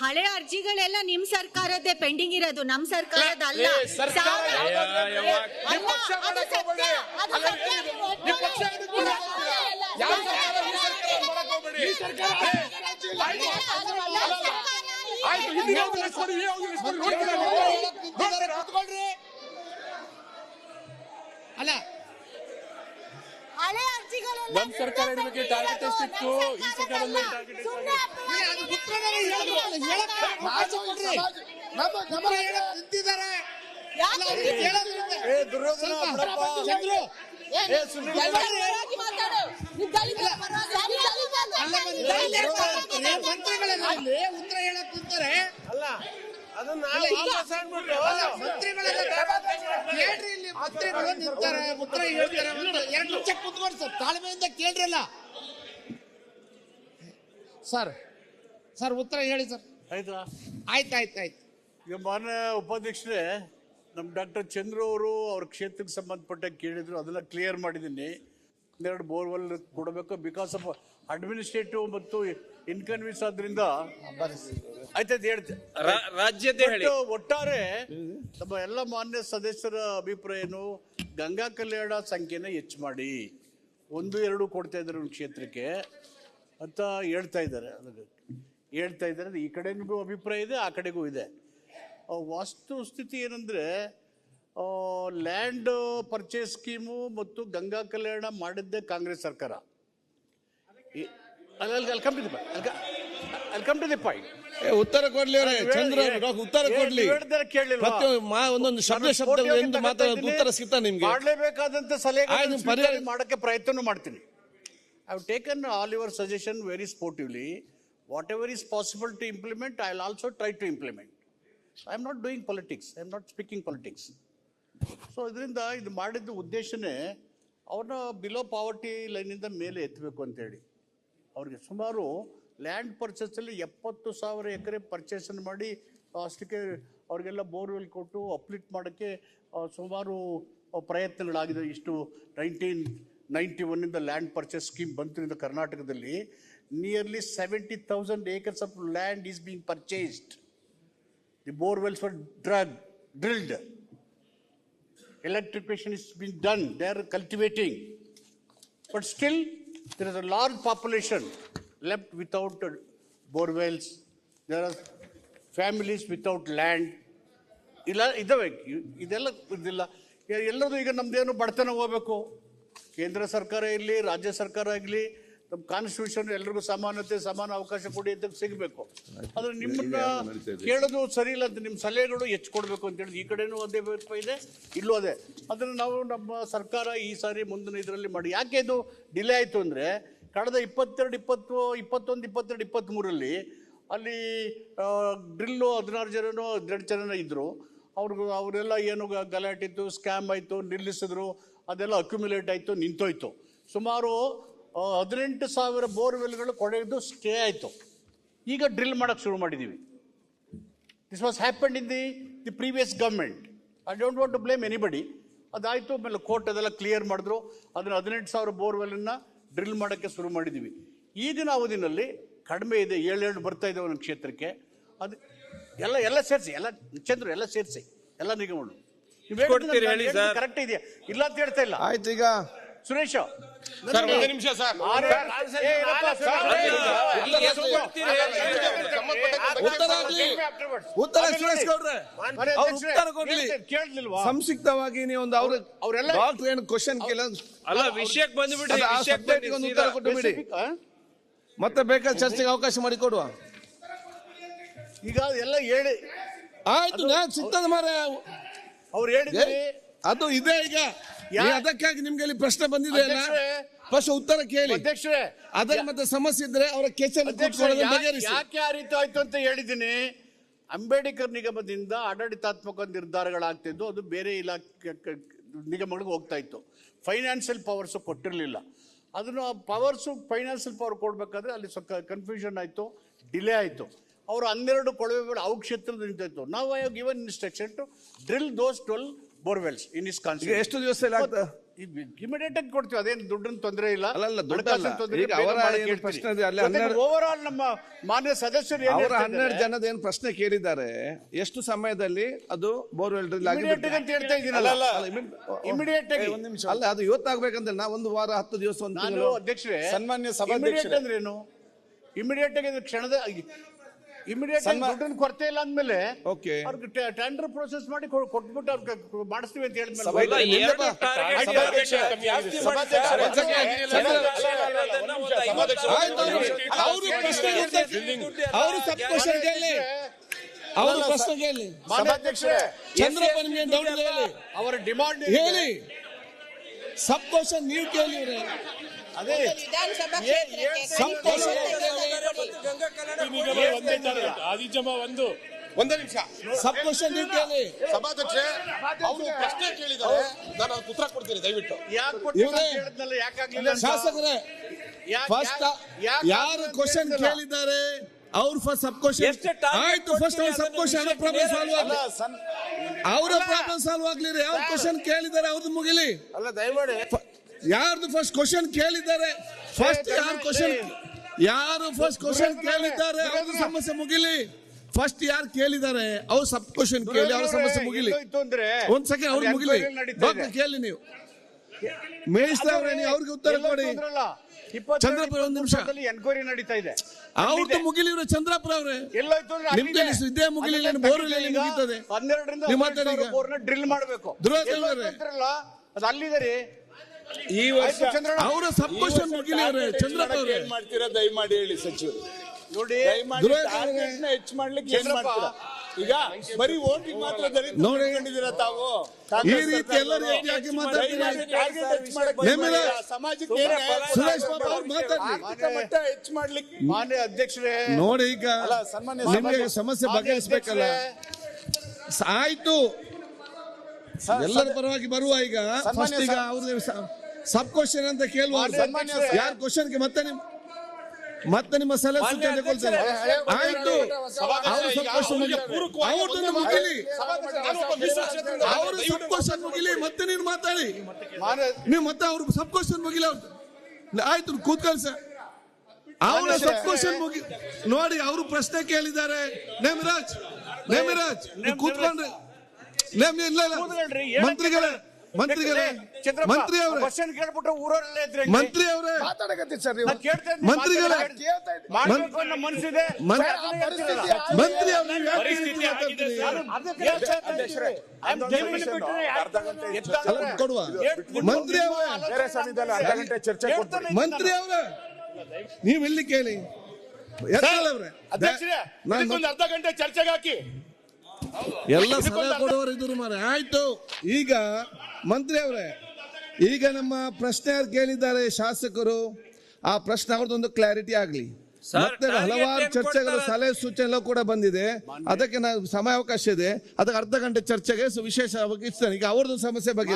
ಹಳೆ ಅರ್ಜಿಗಳೆಲ್ಲ ನಿಮ್ ಸರ್ಕಾರದ್ದೇ ಪೆಂಡಿಂಗ್ ಇರೋದು, ನಮ್ ಸರ್ಕಾರದ ಅಲ್ಲ. ಅಲ್ಲ ಹಳೆ ಅರ್ಜಿಗಳೆಲ್ಲ ನಮ್ ಸರ್ಕಾರ ಬಗ್ಗೆ ಟಾರ್ಗೆಟ್ ಎಷ್ಟಿತ್ತು, ಈ ಸರ್ಕಾರದಲ್ಲಿ ಟಾರ್ಗೆಟ್ ಉತ್ತರ ಹೇಳಕ್ ನಿಂತಾರೆ. ಅಲ್ಲ ಮಂತ್ರಿಗಳು ನಿಂತಾರೆ, ಉತ್ತರ ಹೇಳ್ತಾರೆ. 2 ನಿಮಿಷ ಕುತ್ಕೊಂಡು ಸರ್ ತಾಳ್ಮೆಯಿಂದ ಕೇಳ್ರಲ್ಲ. ಸರ್ ಉತ್ತರ ಹೇಳಿ ಸರ್. ಆಯ್ತಾ? ಆಯ್ತು. ಈಗ ಮಾನ್ಯ ಉಪಾಧ್ಯಕ್ಷರೇ, ನಮ್ಮ ಡಾಕ್ಟರ್ ಚಂದ್ರು ಅವರು ಅವ್ರ ಕ್ಷೇತ್ರಕ್ಕೆ ಸಂಬಂಧಪಟ್ಟ ಕೇಳಿದ್ರು, ಅದೆಲ್ಲ ಕ್ಲಿಯರ್ ಮಾಡಿದ್ದೀನಿ. 2 ಬೋರ್ವೆಲ್ ಕೊಡಬೇಕು ಬಿಕಾಸ್ ಆಫ್ ಅಡ್ಮಿನಿಸ್ಟ್ರೇಟಿವ್ ಮತ್ತು ಇನ್ಕನ್ವೀನ್ಸ್ ಆದ್ರಿಂದ ಆಯ್ತದ ಹೇಳ್ತೇನೆ. ರಾಜ್ಯದ ಒಟ್ಟಾರೆ ನಮ್ಮ ಎಲ್ಲ ಮಾನ್ಯ ಸದಸ್ಯರ ಅಭಿಪ್ರಾಯ ಏನು, ಗಂಗಾ ಕಲ್ಯಾಣ ಸಂಖ್ಯೆನ ಹೆಚ್ಚು ಮಾಡಿ 1-2 ಕೊಡ್ತಾ ಇದ್ದಾರೆ ಒಂದು ಕ್ಷೇತ್ರಕ್ಕೆ ಅಂತ ಹೇಳ್ತಾ ಇದ್ದಾರೆ. ಈ ಕಡೆಗೂ ಅಭಿಪ್ರಾಯ ಇದೆ, ಆ ಕಡೆಗೂ ಇದೆ. ವಾಸ್ತು ಸ್ಥಿತಿ ಏನಂದ್ರೆ, ಲ್ಯಾಂಡ್ ಪರ್ಚೇಸ್ ಸ್ಕೀಮು ಮತ್ತು ಗಂಗಾ ಕಲ್ಯಾಣ ಮಾಡಿದ್ದೇ ಕಾಂಗ್ರೆಸ್ ಸರ್ಕಾರ. ಉತ್ತರ ಕೊಡ್ಲಿ ಚಂದ್ರ, ಉತ್ತರ ಕೊಡ್ಲಿ. ಒಂದೊಂದು ಶಬ್ದ ಎಂದು ಮಾತಾಡೋದು ಉತ್ತರ ಸಿಗ್ತಾ ನಿಮ್ಗೆ. ಮಾಡಲೇಬೇಕಾದಂತ ಸಲಹೆ ಮಾಡಕ್ಕೆ ಪ್ರಯತ್ನ ಮಾಡ್ತೀನಿ. I have taken all your suggestion very sportively. Whatever is possible to implement, I will also try to implement. I am not doing politics, I am not speaking politics. So ಇದರಿಂದ ಇದು ಮಾಡಿದ ಉದ್ದೇಶನೇ ಅವ್ರನ್ನ below poverty ಲೈನಿಂದ ಮೇಲೆ ಎತ್ತಬೇಕು ಅಂತೇಳಿ. ಅವ್ರಿಗೆ ಸುಮಾರು land ಪರ್ಚೇಸಲ್ಲಿ 70,000 ಎಕರೆ ಪರ್ಚೇಸನ್ನು ಮಾಡಿ ಅಷ್ಟಕ್ಕೆ ಅವ್ರಿಗೆಲ್ಲ ಬೋರ್ವೆಲ್ ಕೊಟ್ಟು ಅಪ್ಲಿಟ್ ಮಾಡೋಕ್ಕೆ ಸುಮಾರು ಪ್ರಯತ್ನಗಳಾಗಿದೆ. ಇಷ್ಟು 1991 ಲ್ಯಾಂಡ್ ಪರ್ಚೇಸ್ ಸ್ಕೀಮ್ ಬಂತು ಕರ್ನಾಟಕದಲ್ಲಿ. Nearly 70,000 acres of land is being purchased. The borewells were drilled. Electrification is being done. They are cultivating. But still, there is a large population left without borewells. There are families without land. ಇದೆಲ್ಲ ಎಲ್ಲರೂ ಈಗ ನಮ್ದೇನು ಬಡತನ ಹೋಗ್ಬೇಕು. ಕೇಂದ್ರ ಸರ್ಕಾರ ಇರಲಿ, ರಾಜ್ಯ ಸರ್ಕಾರ ಆಗಲಿ, ನಮ್ಮ ಕಾನ್ಸ್ಟಿಟ್ಯೂಷನ್ ಎಲ್ರಿಗೂ ಸಮಾನತೆ, ಸಮಾನ ಅವಕಾಶ ಕೊಡಿ ಅಂತ ಸಿಗಬೇಕು. ಆದ್ರೆ ನಿಮ್ಮನ್ನ ಕೇಳೋದು ಸರಿ ಇಲ್ಲ ಅಂತ, ನಿಮ್ಮ ಸಲಹೆಗಳು ಹೆಚ್ಚು ಕೊಡಬೇಕು ಅಂತೇಳಿ ಈ ಕಡೆನೂ ಅದೇ ಇದೆ, ಇಲ್ಲೂ ಅದೇ. ಅದನ್ನು ನಾವು ನಮ್ಮ ಸರ್ಕಾರ ಈ ಸಾರಿ ಮುಂದಿನ ಇದರಲ್ಲಿ ಮಾಡಿ. ಯಾಕೆ ಇದು ಡಿಲೇ ಆಯಿತು ಅಂದರೆ, ಕಳೆದ 22-23 ಅಲ್ಲಿ ಡ್ರಿಲ್ಲು 16 ಜನನೋ 12 ಜನ ಇದ್ದರು. ಅವರೆಲ್ಲ ಏನು ಗಲಾಟೆ ಇತ್ತು, ಸ್ಕ್ಯಾಮ್ ಆಯಿತು, ನಿಲ್ಲಿಸಿದ್ರು, ಅದೆಲ್ಲ ಅಕ್ಯುಮುಲೇಟ್ ಆಯಿತು, ನಿಂತೋಯ್ತು. ಸುಮಾರು 18,000 ಬೋರ್ವೆಲ್ಗಳು ಕೊಡೆದು ಸ್ಟೇ ಆಯಿತು. ಈಗ ಡ್ರಿಲ್ ಮಾಡೋಕ್ಕೆ ಶುರು ಮಾಡಿದ್ದೀವಿ. This was happened in the previous government. I don't want to blame anybody. ಅದಾಯಿತು, ಆಮೇಲೆ ಕೋರ್ಟ್ ಅದೆಲ್ಲ ಕ್ಲಿಯರ್ ಮಾಡಿದ್ರು. ಅದನ್ನು 18,000 ಬೋರ್ವೆಲನ್ನು ಡ್ರಿಲ್ ಮಾಡೋಕ್ಕೆ ಶುರು ಮಾಡಿದ್ದೀವಿ. ಈಗಿನ ಅವಧಿನಲ್ಲಿ ಕಡಿಮೆ ಇದೆ, 7 ಬರ್ತಾ ಇದೆ ಒಂದೊಂದು ಕ್ಷೇತ್ರಕ್ಕೆ. ಅದು ಎಲ್ಲ ಸೇರಿಸಿ, ಚಂದ್ರು ಎಲ್ಲ ಸೇರಿಸಿ, ಎಲ್ಲ ನಿಗಮಗಳು ಕರೆಕ್ಟ್ ಇದೆಯಾ ಇಲ್ಲ ಅಂತ ಹೇಳ್ತಾ ಇಲ್ಲ. ಆಯ್ತು, ಈಗ ಸುರೇಶ್ ನಿಮಿಷ ಸರ್, ಉತ್ತರ ಸುರೇಶ್ ಗೌಡ್ರೆ ಉತ್ತರ ಕೊಡ್ಲಿ. ಸಂಕ್ಷಿಪ್ತವಾಗಿ ನೀವು ಒಂದು ಅವರೆಲ್ಲ ಡಾಕ್ಟರ್ ಏನು ಕ್ವಶನ್ ಕೇಳ ಅಲ್ಲ, ವಿಷಯಕ್ಕೆ ಬಂದ್ಬಿಡಿ, ಒಂದು ಉತ್ತರ ಕೊಟ್ಟು ಬಿಡಿ, ಮತ್ತೆ ಬೇಕಾದ ಚರ್ಚೆಗೆ ಅವಕಾಶ ಮಾಡಿ ಕೊಡುವ. ಈಗ ಎಲ್ಲ ಹೇಳಿ ಆಯ್ತು, ಸಿಗ್ತದೆ ಮಾರೆ. ಅವ್ರು ಹೇಳಿದ್ರೆ ಅದು ಇದೆ. ಈಗ ಅದಕ್ಕಾಗಿ ನಿಮ್ಗೆ ಇಲ್ಲಿ ಪ್ರಶ್ನೆ ಬಂದಿದೆ ಅಲ್ಲ, ಫಸ್ಟ್ ಉತ್ತರ ಕೇಳಿ ಅಧ್ಯಕ್ಷರೇ. ಅದರ ಮತ್ತೆ ಸಮಸ್ಯೆ ಇದ್ರೆ ಅವರ ಕೇಸಲ್ಲಿ ಯಾಕೆ ಆ ರೀತಿ ಆಯ್ತು ಅಂತ ಹೇಳಿದ್ದೀನಿ. ಅಂಬೇಡ್ಕರ್ ನಿಗಮದಿಂದ ಆಡಳಿತಾತ್ಮಕ ನಿರ್ಧಾರಗಳಾಗ್ತಿದ್ದು, ಅದು ಬೇರೆ ಇಲಾಖೆ ನಿಗಮಗಳಿಗೆ ಹೋಗ್ತಾ ಇತ್ತು. ಫೈನಾನ್ಷಿಯಲ್ ಪವರ್ಸ್ ಕೊಟ್ಟಿರಲಿಲ್ಲ. ಅದನ್ನು ಪವರ್ಸು ಫೈನಾನ್ಷಿಯಲ್ ಪವರ್ ಕೊಡಬೇಕಾದ್ರೆ ಅಲ್ಲಿ ಸ್ವಲ್ಪ ಕನ್ಫ್ಯೂಷನ್ ಆಯಿತು, ಡಿಲೇ ಆಯಿತು. ಅವರು 12 ಕೊಳವೆಗಳು ಅವ್ರ ಕ್ಷೇತ್ರದ ನಿಂತಾಯಿತು. ನಾವು I have given instruction to drill those 12 borewells in his constitution. ಎಷ್ಟು ದಿವಸ ಇಮಿಡಿಯೇಟ್ ಆಗಿ ಕೊಡ್ತೀವಿ, ಅದೇನು ದುಡ್ಡಿನ ತೊಂದರೆ ಇಲ್ಲ. ಅಲ್ಲಲ್ಲ, ದುಡ್ಡಲ್ಲ. ಈಗ ಅವರ ಏನು ಪ್ರಶ್ನೆ ಇದೆ ಅಲ್ಲಿ 12 ಓವರ್ ಆಲ್ ನಮ್ಮ ಮಾನ್ಯ ಸದಸ್ಯರು ಅವರ 12 ಜನದ ಏನು ಪ್ರಶ್ನೆ ಕೇಳಿದ್ದಾರೆ, ಎಷ್ಟು ಸಮಯದಲ್ಲಿ ಅದು ಬೋರ್ವೆಲ್ ಡ್ರಿಲ್ ಆಗಿ ಇಮಿಡಿಯೇಟ್ ಅಂತ ಹೇಳ್ತಾ ಇದ್ದೀನಲ್ಲ, ಇಮಿಡಿಯೇಟ್ ಆಗಿ. ಅಲ್ಲ, ಅದು ಇವತ್ತಾಗಬೇಕಂದ್ರೆ ನಾವು 1 ವಾರ 10 ದಿವಸ 1 ನಾನು ತಿಂಗಳು. ಅಧ್ಯಕ್ಷರೇ, ಸನ್ಮಾನ್ಯ ಇಮಿಡಿಯೇಟ್ ಸಭಾಧ್ಯಕ್ಷರೇ, ಅಂದ್ರೆ ಏನು? ಇಮಿಡಿಯೇಟ್ ಆಗಿ ಕ್ಷಣದ ಇಮಿಡಿಯೇಟ್ ದುಡ್ಡಿನ ಕೊರತೆ ಇಲ್ಲ ಅಂದ್ಮೇಲೆ ಓಕೆ, ಅವ್ರಿಗೆ ಟೆಂಡರ್ ಪ್ರೋಸೆಸ್ ಮಾಡಿ ಕೊಟ್ಬಿಟ್ಟು ಅವ್ರಿಗೆ ಮಾಡಿಸ್ತೀವಿ ಅಂತ ಹೇಳಿದ್ಮೇಲೆ ಅವರು ಸಬ್ ಕ್ವಶನ್ ಕೇಳಿ, ಅವರು ಪ್ರಶ್ನೆ ಕೇಳಿ. ಸಭಾಧ್ಯಕ್ಷರೇ, ಚಂದ್ರಪ್ಪ ನಿಮಗೆ ಡೌಟ್ ಇದೆ ಹೇಳಿ, ಅವರ ಡಿಮಾಂಡ್ ಹೇಳಿ. ಸಬ್ ಕ್ವಶನ್ ನೀವು ಕೇಳಿ ಇವ್ರೆ. ಅದೇ ವಿಧಾನಸಭಾ ಸಬ್ ಕ್ವಶನ್ ಒಂದೇ ನಿಮಿಷ. ಸಬ್ ಕ್ವಶನ್ ನೀವು ಕೇಳಿ. ಸಭಾಧ್ಯಕ್ಷರೇ, ಅವರು ಪ್ರಶ್ನೆ ಕೇಳಿದ್ದಾರೆ, ನಾನು ಅದಕ್ಕೆ ಉತ್ತರ ಕೊಡ್ತೀನಿ ದಯವಿಟ್ಟು. ಯಾಕೆ ಇವ್ರೇ, ಹೇಳಿದ್ನಲ್ಲ, ಯಾಕಾಗ್ಲಿಲ್ಲ ಅಂತ? ಶಾಸಕರೇ, ಫಸ್ಟ್ ಯಾರು ಕ್ವಶನ್ ಕೇಳಿದ್ದಾರೆ ಅವ್ರು ಫಸ್ಟ್ ಸಬ್ ಕ್ವಶನ್ ಆಯ್ತು. ಫಸ್ಟ್ ಅವ್ರು ಸಬ್ ಕ್ವಶನ್ ಪ್ರಾಬ್ಲಮ್ ಸಾಲ್ವ್ ಆಗಲಿ, ಅವರ ಪ್ರಾಬ್ಲಮ್ ಸಾಲ್ವ್ ಆಗ್ಲಿ. ಯಾವ ಕ್ವಶನ್ ಕೇಳಿದ್ದಾರೆ ಅವ್ರದ್ದು ಮುಗಿಲಿ. ಅಲ್ಲ, ದಯಮಾಡಿ ಯಾರ್ದು ಫಸ್ಟ್ ಕ್ವಶನ್ ಕೇಳಿದ್ದಾರೆ, ಫಸ್ಟ್ ಯಾರು ಫಸ್ಟ್ ಕ್ವಶನ್ ಕೇಳಿದ್ದಾರೆ ಅವ್ರ ಸಮಸ್ಯೆ ಮುಗಿಲಿ. ಫಸ್ಟ್ ಯಾರು ಕೇಳಿದ್ದಾರೆ ಅವ್ರು ಸಬ್ ಕ್ವಶನ್ ಕೇಳಿ, ಅವ್ರ ಸಮಸ್ಯೆ ಮುಗಿಲಿ. ಒಂದ್ ಸೆಕೆಂಡ್ ಅವ್ರಿಗೆ ಮುಗಿಲಿ. ಡಾಕ್ಟರ್ ಕೇಳಿ, ನೀವು ಮೇಯಿಸ್ತಾ ಅವ್ರೆ, ನೀವು ಅವ್ರಿಗೆ ಉತ್ತರ ಕೊಡಿ. ಚಂದ್ರಪ್ಪ ಒಂದ್ ನಿಮಿಷ, ಎನ್ಕ್ವೈರಿ ನಡೀತಾ ಇದೆ, ಅವ್ರದ್ದು ಮುಗಿಲಿ. ಇವ್ರೆ ಚಂದ್ರಪ್ಪ ಅವ್ರೆ, ಎಲ್ಲೋಯ್ತು ಅಂದ್ರೆ ನಿಮ್ದು ಇದೇ ಮುಗಿಲಿಲ್ಲ, ಬೋರ್ವೆಲ್ ಮುಗಿತದೆ. 12ರಿಂದ ನೀವು ಮಾತಾಡಿ ಈಗ. ಡ್ರಿಲ್ ಮಾಡಬೇಕು. ಅದು ಅಲ್ಲಿದೆ ರೀ. ಈ ವರ್ಷ ಅವರ ಸಬ್ ಕ್ವಶನ್ ಮುಗಿಲಿ ಅವ್ರೆ. ಚಂದ್ರಪ್ಪ ಅವ್ರೆ, ಏನ್ ಮಾಡ್ತೀರಾ ದಯಮಾಡಿ ಹೇಳಿ ಸಚಿವರು. ನೋಡಿ, ಟಾರ್ಗೆಟ್ನ ಹೆಚ್ಚು ಮಾಡ್ಲಿಕ್ಕೆ ಏನ್ ಮಾಡ್ತೀರಾ? ಈಗ ಬರೀ ಓಟಿಗೆ ಮಾತ್ರ ನೋಡಿ, ಕಂಡಿದ್ದೀರಾ ತಾವು? ಈ ರೀತಿ ಎಲ್ಲರೂ ಯಾಕೆ ಮಾತಾಡ್ತೀರಾ? ಟಾರ್ಗೆಟ್ ಹೆಚ್ಚು ಮಾಡಕ್ಕೆ ಸಮಾಜಕ್ಕೆ ಸುರೇಶ್ ಬಾಬು ಅವ್ರು ಮಾತಾಡ್ಲಿ. ಮಟ್ಟ ಹೆಚ್ಚು ಮಾಡ್ಲಿಕ್ಕೆ ಮಾನ್ಯ ಅಧ್ಯಕ್ಷರೇ, ನೋಡಿ, ಈಗ ಸನ್ಮಾನ್ಯ ನಿಮಗೆ ಸಮಸ್ಯೆ ಬಗೆಹರಿಸಬೇಕಲ್ಲ. ಆಯ್ತು, ಎಲ್ಲರ ಪರವಾಗಿ ಬರುವ. ಈಗ ಫಸ್ಟ್ ಈಗ ಅವ್ರದ್ದು ಸಬ್ ಕ್ವಶನ್ ಅಂತ ಕೇಳುವ. ಯಾರು ಕ್ವಶನ್ಗೆ ಮತ್ತೆ ನಿಮ್ಮ ಸಲಹೆ ಸೂಚನೆ ತಗೊಳ್ತಾರೆ. ಆಯ್ತು, ಅವರು ಸಬ್ ಕ್ವಶನ್ ಅವ್ರದನ್ನು ಮುಗಿಲಿ, ಅವರು ಸಬ್ ಕ್ವಶನ್ ಮುಗಿಲಿ, ಮತ್ತೆ ನೀನು ಮಾತಾಡಿ. ನೀವು ಮತ್ತೆ ಅವ್ರು ಸಬ್ ಕ್ವಶನ್ ಮುಗಿಲಿ. ಅವ್ರದ್ದು ಆಯ್ತು, ಕೂತ್ಕೊಳ್ಳಿ ಸರ್. ಅವರ ಸಬ್ ಕ್ವಶನ್ ಮುಗಿ ನೋಡಿ. ಅವರು ಪ್ರಶ್ನೆ ಕೇಳಿದ್ದಾರೆ. ನೇಮಿರಾಜ್ ನೀವು ಕೂತ್ಕೊಂಡ್ರಿ. ಮಂತ್ರಿಗಳೇ, ಮಂತ್ರಿ ಅವರೇ, ಮಂತ್ರಿ ಅವರೇ, ಮಂತ್ರಿಗಳೇ, ಮನಸ್ಸಿದೆ. ಮಂತ್ರಿ ಕೊಡುವ. ಮಂತ್ರಿ ಅವರೇ, ಮಂತ್ರಿ ಅವರೇ, ನೀವು ಇಲ್ಲಿ ಕೇಳಿ. ಅರ್ಧ ಗಂಟೆ ಚರ್ಚೆಗೆ ಹಾಕಿ. ಎಲ್ಲ ಸಲಹೆ ಕೊಡುವವರು ಇದ್ರು ಮಾರೆ. ಆಯ್ತು, ಈಗ ಮಂತ್ರಿ ಅವರೇ, ಈಗ ನಮ್ಮ ಪ್ರಶ್ನೆ ಯಾರು ಕೇಳಿದ್ದಾರೆ ಶಾಸಕರು, ಆ ಪ್ರಶ್ನೆ ಅವ್ರದ್ದೊಂದು ಕ್ಲಾರಿಟಿ ಆಗ್ಲಿ. ಮತ್ತೆ ಹಲವಾರು ಚರ್ಚೆಗಳು ಸಲಹೆ ಸೂಚನೆ ಕೂಡ ಬಂದಿದೆ. ಅದಕ್ಕೆ ನಾವು ಸಮಯಾವಕಾಶ ಇದೆ, ಅದಕ್ಕೆ ಅರ್ಧ ಗಂಟೆ ಚರ್ಚೆಗೆ ವಿಶೇಷವಾಗಿ ಇರ್ತೇನೆ. ಈಗ ಅವ್ರದ್ದು ಸಮಸ್ಯೆ ಬಗ್ಗೆ